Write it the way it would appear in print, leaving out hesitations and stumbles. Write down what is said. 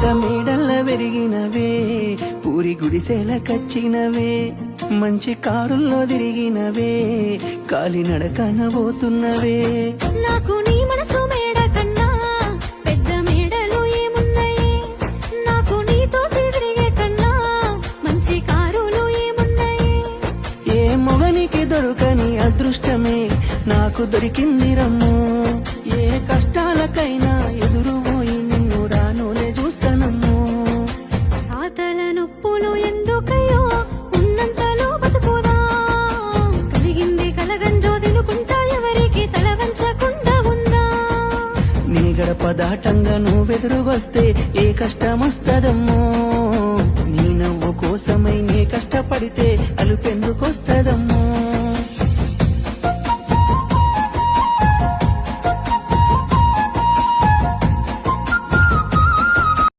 పెద్ద మేడల్ల పెరిగినవే, పూరి గుడిసెల కచ్చినవే, మంచి కారుల్లో తిరిగినవే, కాలినడకన పోతున్నవే. నాకు నీ మనసు మేడ కన్నా పెద్ద మేడలు ఏమున్నాయి, నాకు నీతోటి తిరిగే కన్నా మంచి కారులు ఏమున్నాయి. ఏ మొగనికి దొరకని అదృష్టమే నాకు దొరికింది రమ్ము, ఏ కష్టాలకైనా ఎదురు పోయి నిన్ను రానులే చూస్తానమ్ము. ఆతల నొప్పులు ఎందుకయ్యో ఉన్నంతలో బతుకుదా, కలిగింది కలగంజో తినుకుంటా ఎవరికి తల వంచకుండా ఉందా. నీ గడప దాటంగా నువ్వెదురుగొస్తే ఏ కష్టమొస్తదమ్మో, నీ నవ్వు కోసమై నే కష్టపడితే అలుపెందుకొస్తదమ్మో.